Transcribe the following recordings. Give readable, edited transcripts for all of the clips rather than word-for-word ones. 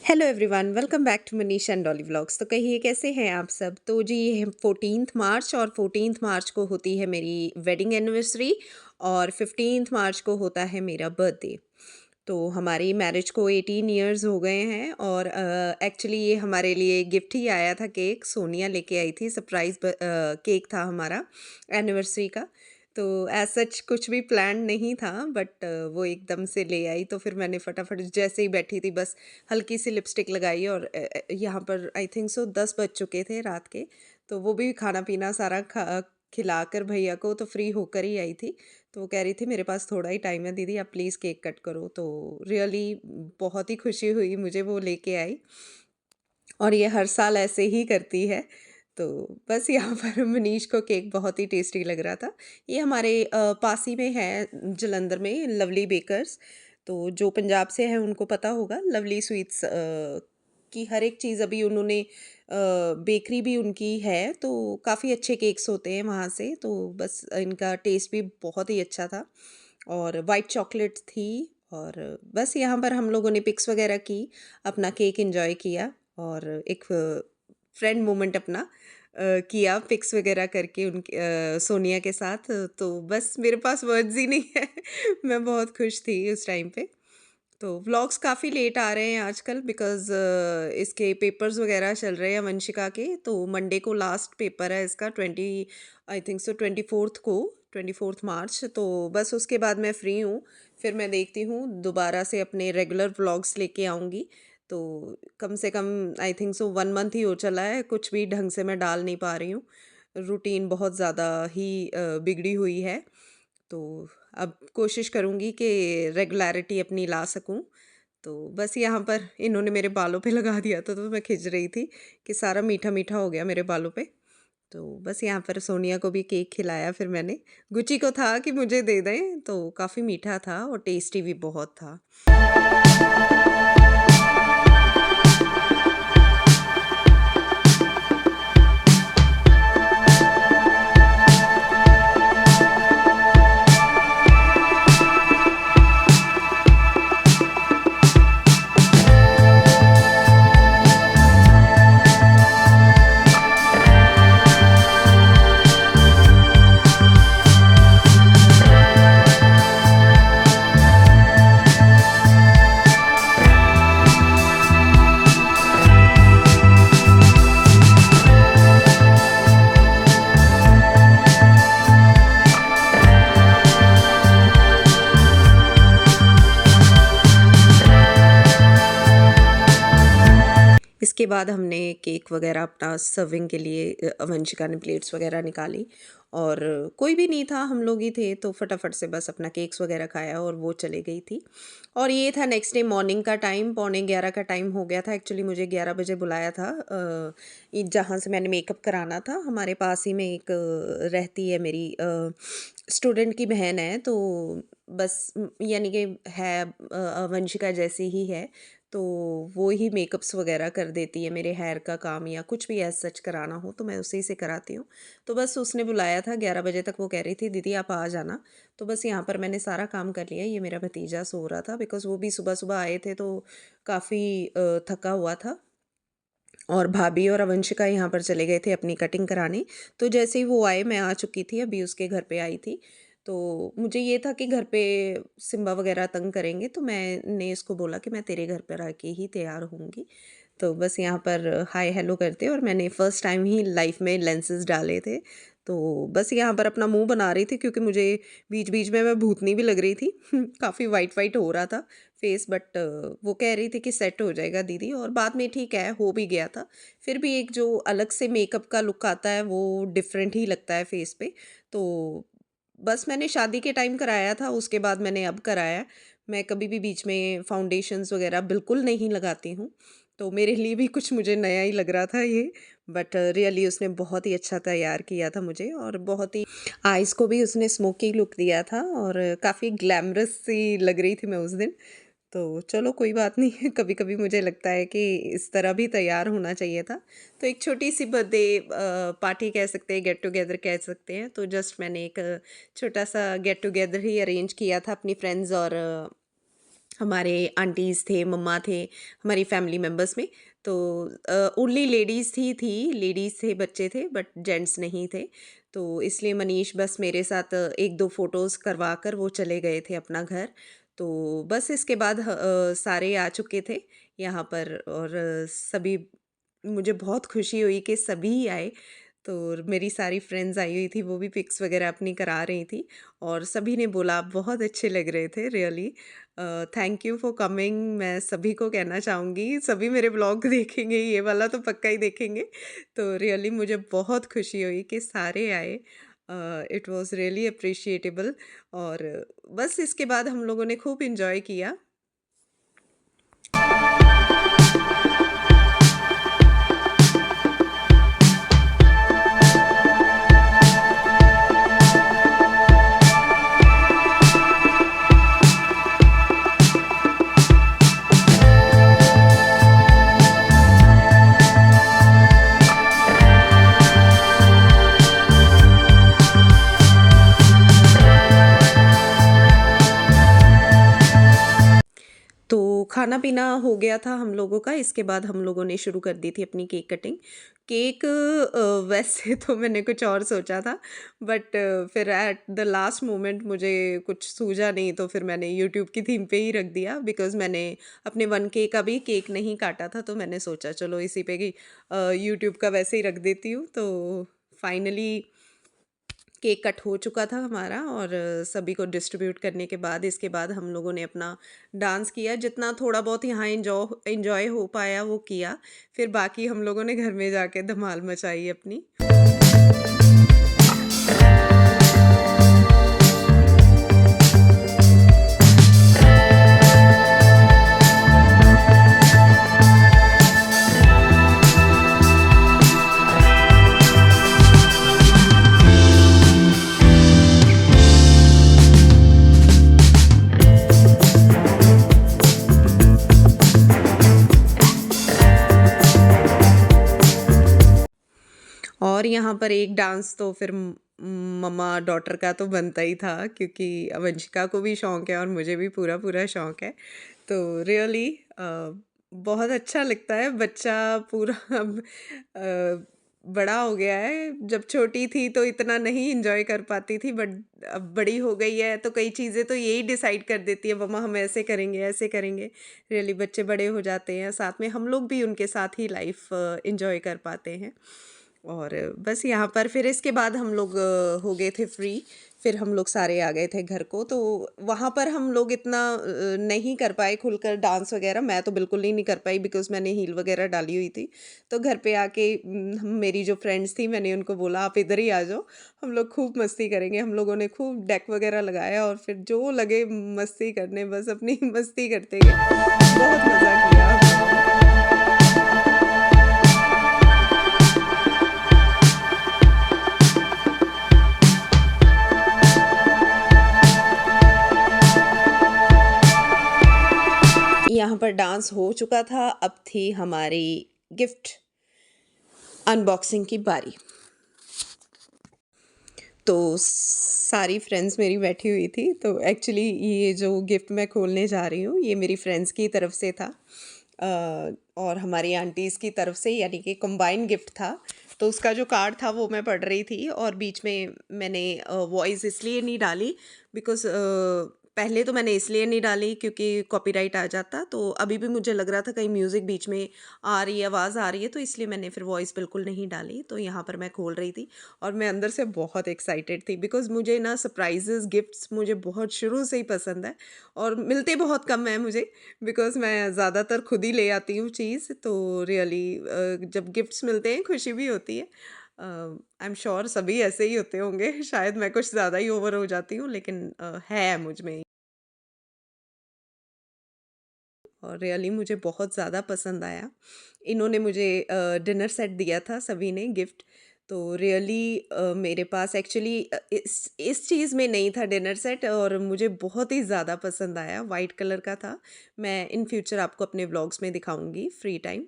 Hello everyone, welcome back to Manish and Dolly vlogs. तो कहिए कैसे हैं आप सब। तो जी ये 14th मार्च और 14th मार्च को होती है मेरी वेडिंग एनिवर्सरी और 15th मार्च को होता है मेरा बर्थडे। तो हमारी मैरिज को 18 इयर्स हो गए हैं और एक्चुअली ये हमारे लिए गिफ्ट ही आया था। केक सोनिया लेके आई थी, सरप्राइज केक था हमारा एनिवर्सरी का। तो एज सच कुछ भी प्लान नहीं था, बट वो एकदम से ले आई। तो फिर मैंने फटाफट जैसे ही बैठी थी बस हल्की सी लिपस्टिक लगाई और यहाँ पर आई थिंक सो 10 बज चुके थे रात के। तो वो भी खाना पीना सारा खिलाकर भैया को तो फ्री होकर ही आई थी। तो वो कह रही थी मेरे पास थोड़ा ही टाइम है दीदी, आप प्लीज़ केक कट करो। तो रियली बहुत ही खुशी हुई मुझे, वो लेके आई और ये हर साल ऐसे ही करती है। तो बस यहाँ पर मनीष को केक बहुत ही टेस्टी लग रहा था। ये हमारे पास ही में है जलंधर में लवली बेकर्स। तो जो पंजाब से हैं उनको पता होगा लवली स्वीट्स की हर एक चीज़। अभी उन्होंने बेकरी भी उनकी है, तो काफ़ी अच्छे केक्स होते हैं वहाँ से। तो बस इनका टेस्ट भी बहुत ही अच्छा था और वाइट चॉकलेट थी। और बस यहाँ पर हम लोगों ने पिक्स वगैरह की, अपना केक एंजॉय किया और एक फ्रेंड मोमेंट अपना किया पिक्स वगैरह करके उनके सोनिया के साथ। तो बस मेरे पास वर्ड्स ही नहीं है मैं बहुत खुश थी उस टाइम पे। तो व्लॉग्स काफ़ी लेट आ रहे हैं आजकल बिकॉज़ इसके पेपर्स वगैरह चल रहे हैं वंशिका के। तो मंडे को लास्ट पेपर है इसका, 20 आई थिंक सो 24th को, 24th मार्च। तो बस उसके बाद मैं फ्री हूँ। फिर मैं देखती हूँ दोबारा से अपने रेगुलर व्लॉग्स लेके आऊँगी। तो कम से कम आई थिंक सो 1 मंथ ही हो चला है, कुछ भी ढंग से मैं डाल नहीं पा रही हूँ। रूटीन बहुत ज़्यादा ही बिगड़ी हुई है। तो अब कोशिश करूँगी कि रेगुलैरिटी अपनी ला सकूँ। तो बस यहाँ पर इन्होंने मेरे बालों पे लगा दिया था, तो मैं खिंच रही थी कि सारा मीठा-मीठा हो गया मेरे बालों पे। तो बस यहाँ पर सोनिया को भी केक खिलाया फिर मैंने। गुच्ची को था कि मुझे दे दें, तो काफ़ी मीठा था और टेस्टी भी बहुत था। इसके बाद हमने केक वगैरह अपना सर्विंग के लिए वंशिका ने प्लेट्स वगैरह निकाली और कोई भी नहीं था, हम लोग ही थे। तो फटाफट से बस अपना केक्स वगैरह खाया और वो चले गई थी। और ये था नेक्स्ट डे मॉर्निंग का टाइम, 11:15 का टाइम हो गया था। एक्चुअली मुझे 11 बजे बुलाया था जहाँ से मैंने मेकअप कराना था। हमारे पास ही में एक रहती है मेरी स्टूडेंट की बहन है। तो बस यानी कि है वंशिका जैसी ही है। तो वो ही मेकअप्स वगैरह कर देती है, मेरे हेयर का काम या कुछ भी एज सच कराना हो तो मैं उसी से कराती हूँ। तो बस उसने बुलाया था 11 बजे तक। वो कह रही थी दीदी आप आ जाना। तो बस यहाँ पर मैंने सारा काम कर लिया। ये मेरा भतीजा सो रहा था बिकॉज़ वो भी सुबह-सुबह आए थे, तो काफ़ी थका हुआ था। और भाभी और अवंशिका यहाँ पर चले गए थे अपनी कटिंग कराने। तो जैसे ही वो आए मैं आ चुकी थी, अभी उसके घर पे आई थी। तो मुझे ये था कि घर पे सिम्बा वगैरह तंग करेंगे, तो मैंने इसको बोला कि मैं तेरे घर पर आके ही तैयार होऊँगी। तो बस यहाँ पर हाय हेलो करते और मैंने फ़र्स्ट टाइम ही लाइफ़ में लेंसेज़ डाले थे। तो बस यहाँ पर अपना मुँह बना रही थी क्योंकि मुझे बीच-बीच में मैं भूतनी भी लग रही थी काफ़ी वाइट-वाइट हो रहा था फेस। बट वो कह रही थी कि सेट हो जाएगा दीदी, और बाद में ठीक है हो भी गया था। फिर भी एक जो अलग से मेकअप का लुक आता है वो डिफरेंट ही लगता है फेस पे। तो बस मैंने शादी के टाइम कराया था, उसके बाद मैंने अब कराया है। मैं कभी भी बीच में फाउंडेशंस वगैरह बिल्कुल नहीं लगाती हूँ। तो मेरे लिए भी कुछ मुझे नया ही लग रहा था ये। बट रियली उसने बहुत ही अच्छा तैयार किया था मुझे और बहुत ही आइज़ को भी उसने स्मोकी लुक दिया था और काफ़ी ग्लैमरस सी लग रही थी मैं उस दिन। तो चलो कोई बात नहीं है, कभी-कभी मुझे लगता है कि इस तरह भी तैयार होना चाहिए था। तो एक छोटी-सी बर्थडे पार्टी कह सकते हैं, गेट टुगेदर कह सकते हैं। तो जस्ट मैंने एक छोटा-सा गेट टुगेदर ही अरेंज किया था अपनी फ्रेंड्स और हमारे आंटीज़ थे, मम्मा थे, हमारी फैमिली मेंबर्स में। तो ओनली लेडीज़ ही थी, लेडीज़ थे, बच्चे थे, बट जेंट्स नहीं थे। तो इसलिए मनीष बस मेरे साथ 1-2 फ़ोटोज़ करवा कर वो चले गए थे अपना घर। तो बस इसके बाद सारे आ चुके थे यहाँ पर, और सभी, मुझे बहुत खुशी हुई कि सभी आए। तो मेरी सारी फ्रेंड्स आई हुई थी, वो भी पिक्स वगैरह अपनी करा रही थी, और सभी ने बोला आप बहुत अच्छे लग रहे थे really. Thank you for coming, मैं सभी को कहना चाहूँगी, सभी मेरे ब्लॉग देखेंगे, ये वाला तो पक्का ही देखेंगे। तो रियली मुझे बहुत खुशी हुई कि सारे आए। It was really appreciable. और बस इसके बाद हम लोगों ने खूब एन्जॉय किया। तो खाना-पीना हो गया था हम लोगों का, इसके बाद हम लोगों ने शुरू कर दी थी अपनी केक कटिंग। केक वैसे तो मैंने कुछ और सोचा था, बट फिर एट द लास्ट मोमेंट मुझे कुछ सूझा नहीं, तो फिर मैंने यूट्यूब की थीम पे ही रख दिया, बिकॉज़ मैंने अपने 1K का भी केक नहीं काटा था, तो मैंने सोचा चलो इसी पे ही यूट्यूब का वैसे ही रख देती हूँ। तो फाइनली केक कट हो चुका था हमारा, और सभी को डिस्ट्रीब्यूट करने के बाद, इसके बाद हम लोगों ने अपना डांस किया, जितना थोड़ा बहुत यहाँ एंजॉय हो पाया वो किया। फिर बाकी हम लोगों ने घर में जाके धमाल मचाई अपनी। और यहाँ पर एक डांस तो फिर मम्मा डॉटर का तो बनता ही था, क्योंकि वंशिका को भी शौक है और मुझे भी पूरा पूरा शौक है। तो रियली बहुत अच्छा लगता है, बच्चा पूरा अब बड़ा हो गया है। जब छोटी थी तो इतना नहीं इंजॉय कर पाती थी, बट अब बड़ी हो गई है तो कई चीज़ें तो यही डिसाइड कर देती है, मम्मा हम ऐसे करेंगे, ऐसे करेंगे। रियली बच्चे बड़े हो जाते हैं, साथ में हम लोग भी उनके साथ ही लाइफ इंजॉय कर पाते हैं। और बस यहाँ पर फिर इसके बाद हम लोग हो गए थे फ्री। फिर हम लोग सारे आ गए थे घर को, तो वहाँ पर हम लोग इतना नहीं कर पाए खुलकर डांस वगैरह। मैं तो बिल्कुल ही नहीं कर पाई, बिकॉज़ मैंने हील वगैरह डाली हुई थी। तो घर पे आके मेरी जो फ्रेंड्स थी, मैंने उनको बोला आप इधर ही आ जाओ, हम लोग खूब मस्ती करेंगे। हम लोगों ने खूब डेक वगैरह लगाया, और फिर जो लगे मस्ती करने, बस अपनी मस्ती करते गए। बहुत मज़ा किया। यहाँ पर डांस हो चुका था, अब थी हमारी गिफ्ट अनबॉक्सिंग की बारी। तो सारी फ्रेंड्स मेरी बैठी हुई थी, तो एक्चुअली ये जो गिफ्ट मैं खोलने जा रही हूँ, ये मेरी फ्रेंड्स की तरफ से था, और हमारी आंटीज़ की तरफ से, यानी कि कंबाइन गिफ्ट था। तो उसका जो कार्ड था वो मैं पढ़ रही थी, और बीच में मैंने वॉइस इसलिए नहीं डाली, बिकॉज़ पहले तो मैंने इसलिए नहीं डाली क्योंकि कॉपीराइट आ जाता। तो अभी भी मुझे लग रहा था कहीं म्यूज़िक बीच में आ रही है, आवाज़ आ रही है, तो इसलिए मैंने फिर वॉइस बिल्कुल नहीं डाली। तो यहाँ पर मैं खोल रही थी, और मैं अंदर से बहुत एक्साइटेड थी, बिकॉज़ मुझे ना सरप्राइज़ेज़ गिफ्ट्स मुझे बहुत शुरू से ही पसंद है, और मिलते बहुत कम हैं मुझे, बिकॉज़ मैं ज़्यादातर खुद ही ले आती हूँ चीज़। तो रियली जब गिफ्ट्स मिलते हैं खुशी भी होती है। आई एम श्योर सभी ऐसे ही होते होंगे, शायद मैं कुछ ज़्यादा ही ओवर हो जाती हूँ, लेकिन है मुझ में। और रियली मुझे बहुत ज़्यादा पसंद आया। इन्होंने मुझे डिनर सेट दिया था सभी ने गिफ्ट। तो रियली मेरे पास एक्चुअली इस चीज़ में नहीं था डिनर सेट, और मुझे बहुत ही ज़्यादा पसंद आया, वाइट कलर का था। मैं इन फ्यूचर आपको अपने व्लॉग्स में दिखाऊंगी फ्री टाइम।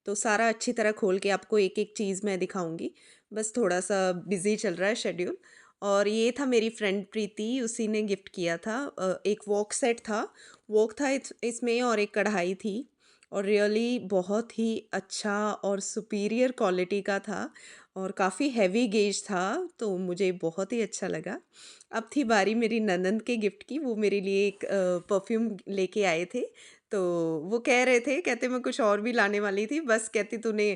तो सारा अच्छी तरह खोल के आपको एक एक चीज़ मैं दिखाऊंगी। बस थोड़ा सा बिज़ी चल रहा है शेड्यूल। और ये था मेरी फ्रेंड प्रीति, उसी ने गिफ्ट किया था। एक वॉक सेट था, वॉक था इसमें, और एक कढ़ाई थी, और रियली बहुत ही अच्छा और सुपीरियर क्वालिटी का था, और काफ़ी हैवी गेज था, तो मुझे बहुत ही अच्छा लगा। अब थी बारी मेरी ननंद के गिफ्ट की। वो मेरे लिए एक परफ्यूम लेके आए थे। तो वो कह रहे थे, कहते मैं कुछ और भी लाने वाली थी, बस कहती तूने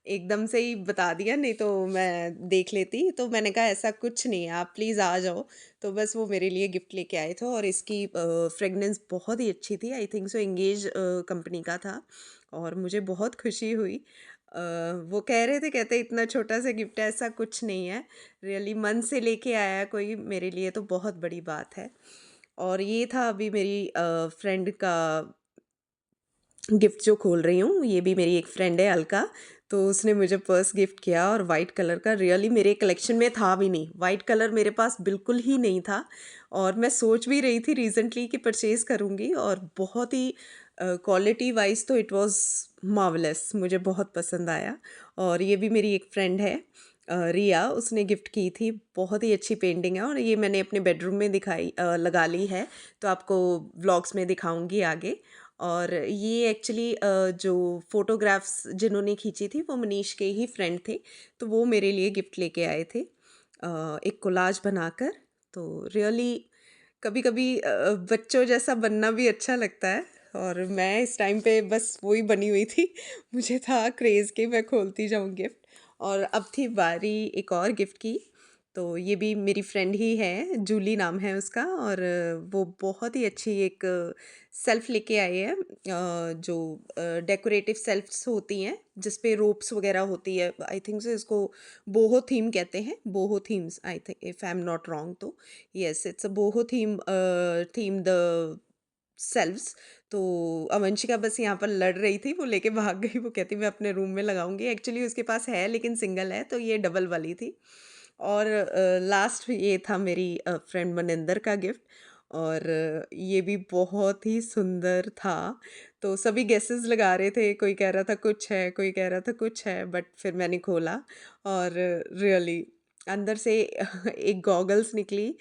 एकदम से ही बता दिया, नहीं तो मैं देख लेती। तो मैंने कहा ऐसा कुछ नहीं है, आप प्लीज़ आ जाओ। तो बस वो मेरे लिए गिफ्ट लेके आए थे, और इसकी फ्रेगनेंस बहुत ही अच्छी थी। I think so engage company का था, और मुझे बहुत खुशी हुई। अ, वो कह रहे थे, कहते इतना छोटा सा गिफ्ट है, ऐसा कुछ नहीं है, रियली मन से लेके आया है कोई, मेरे लिए तो बहुत बड़ी बात है। और ये था अभी मेरी फ्रेंड का गिफ्ट जो खोल रही हूँ। ये भी मेरी एक फ्रेंड है अलका, तो उसने मुझे पर्स गिफ्ट किया, और वाइट कलर का, रियली मेरे कलेक्शन में था भी नहीं, वाइट कलर मेरे पास बिल्कुल ही नहीं था। और मैं सोच भी रही थी रिसेंटली कि परचेज़ करूँगी, और बहुत ही क्वालिटी वाइज तो इट वाज मार्वलस, मुझे बहुत पसंद आया। और ये भी मेरी एक फ्रेंड है रिया, उसने गिफ्ट की थी। बहुत ही अच्छी पेंटिंग है, और ये मैंने अपने बेडरूम में लगा ली है, तो आपको व्लॉग्स में दिखाऊंगी आगे। और ये एक्चुअली जो फ़ोटोग्राफ्स जिन्होंने खींची थी वो मनीष के ही फ्रेंड थे, तो वो मेरे लिए गिफ्ट लेके आए थे, एक कोलाज बनाकर। तो रियली कभी-कभी बच्चों जैसा बनना भी अच्छा लगता है, और मैं इस टाइम पे बस वही बनी हुई थी। मुझे था क्रेज़ कि मैं खोलती जाऊँ गिफ्ट। और अब थी बारी एक और गिफ्ट की। तो ये भी मेरी फ्रेंड ही है, जूली नाम है उसका, और वो बहुत ही अच्छी एक सेल्फ लेके आई है, जो डेकोरेटिव सेल्फ्स होती हैं जिस पे रोप्स वगैरह होती है। आई थिंक से इसको बोहो थीम कहते हैं, boho themes, I think, if I am not wrong. तो yes, it's a boho theme the selves. तो अवंशिका बस यहाँ पर लड़ रही थी, वो लेके भाग गई, वो कहती मैं अपने रूम में लगाऊंगी। एक्चुअली उसके पास है लेकिन सिंगल है, तो ये डबल वाली थी। और लास्ट ये था मेरी फ्रेंड मनिंदर का गिफ्ट, और ये भी बहुत ही सुंदर था। तो सभी गेसेस लगा रहे थे, कोई कह रहा था कुछ है, कोई कह रहा था कुछ है, बट फिर मैंने खोला, और रियली अंदर से एक गॉगल्स निकली,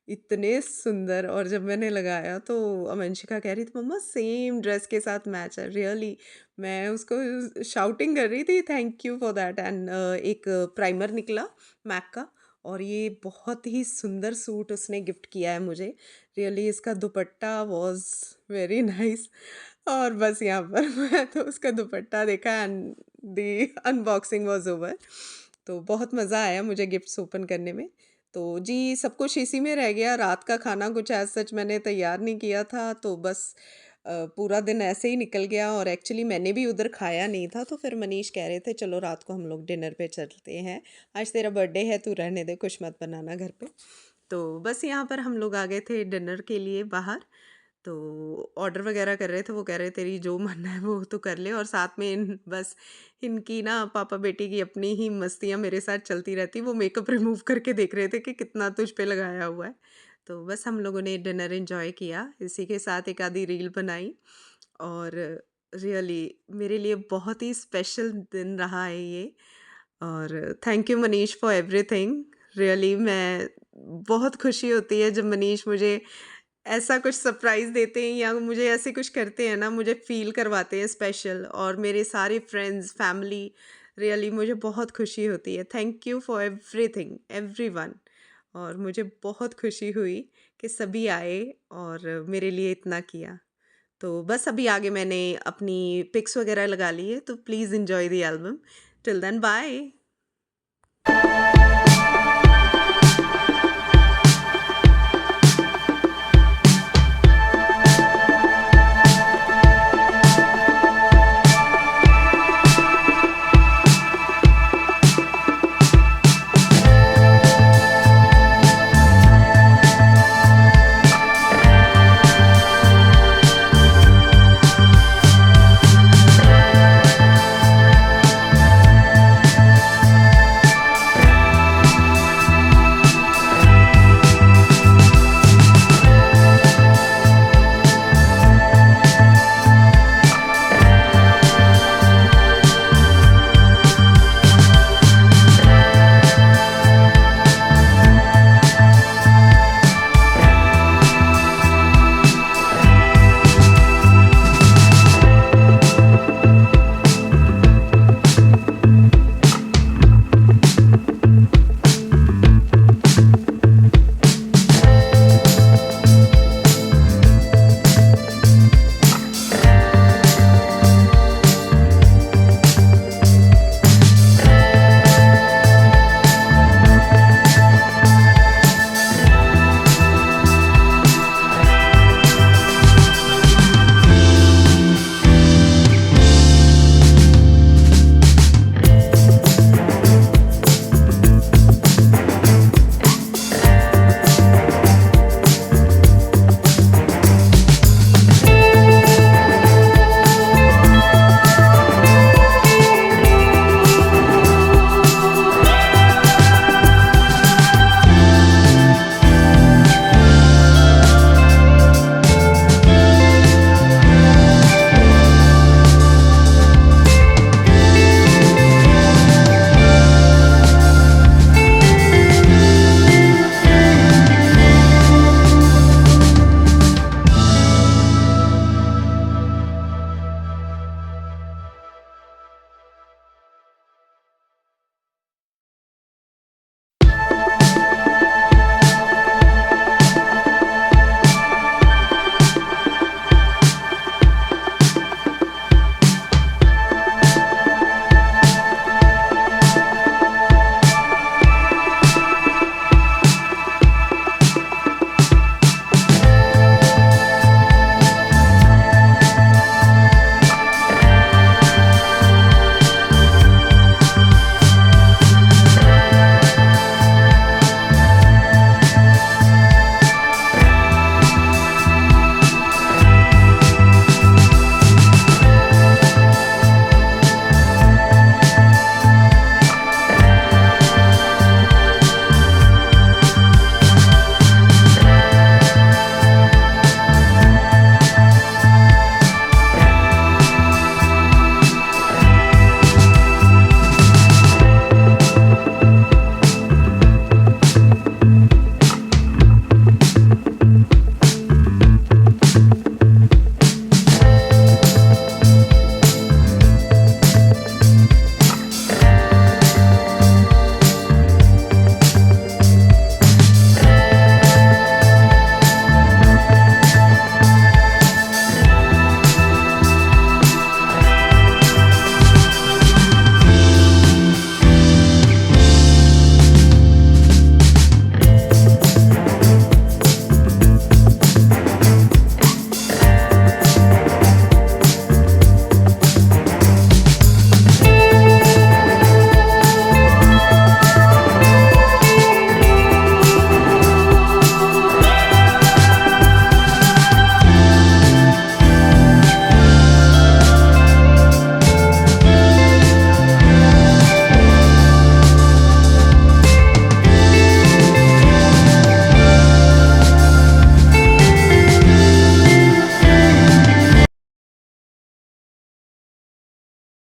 इतने सुंदर। और जब मैंने लगाया तो अवंशिका कह रही थी मम्मा सेम ड्रेस के साथ मैच है, रियली मैं उसको शाउटिंग कर रही थी thank you for that. And एक प्राइमर निकला मैक का, और ये बहुत ही सुंदर सूट उसने गिफ्ट किया है मुझे। रियली इसका दुपट्टा वाज वेरी नाइस। और बस यहाँ पर मैं तो उसका दुपट्टा देखा, and the unboxing was over. तो बहुत मज़ा आया मुझे गिफ्ट्स ओपन करने में। तो जी, सब कुछ इसी में रह गया। रात का खाना कुछ एज़ सच मैंने तैयार नहीं किया था, तो बस पूरा दिन ऐसे ही निकल गया, और एक्चुअली मैंने भी उधर खाया नहीं था, तो फिर मनीष कह रहे थे चलो रात को हम लोग डिनर पे चलते हैं, आज तेरा बर्थडे है, तू रहने दे, कुछ मत बनाना घर पे। तो बस यहाँ पर हम लोग आ गए थे डिनर के लिए बाहर। तो ऑर्डर वगैरह कर रहे थे, वो कह रहे तेरी जो मन है वो तो कर ले, और साथ में बस इनकी ना पापा बेटी की अपनी ही मस्तियाँ मेरे साथ चलती रहती। वो मेकअप रिमूव करके देख रहे थे कि कितना तुझ पे लगाया हुआ है। तो बस हम लोगों ने डिनर एंजॉय किया, इसी के साथ एक आधी रील बनाई। और रियली मेरे लिए बहुत ही स्पेशल दिन रहा है ये। और thank you Manish for everything. Really मैं बहुत खुशी होती है जब मनीष मुझे ऐसा कुछ सरप्राइज़ देते हैं, या मुझे ऐसे कुछ करते हैं ना, मुझे फ़ील करवाते हैं स्पेशल, और मेरे सारे फ्रेंड्स, फैमिली, रियली मुझे बहुत खुशी होती है। Thank you for everything, everyone. और मुझे बहुत खुशी हुई कि सभी आए और मेरे लिए इतना किया। तो बस अभी आगे मैंने अपनी पिक्स वगैरह लगा ली है, तो please enjoy the album. Till then bye.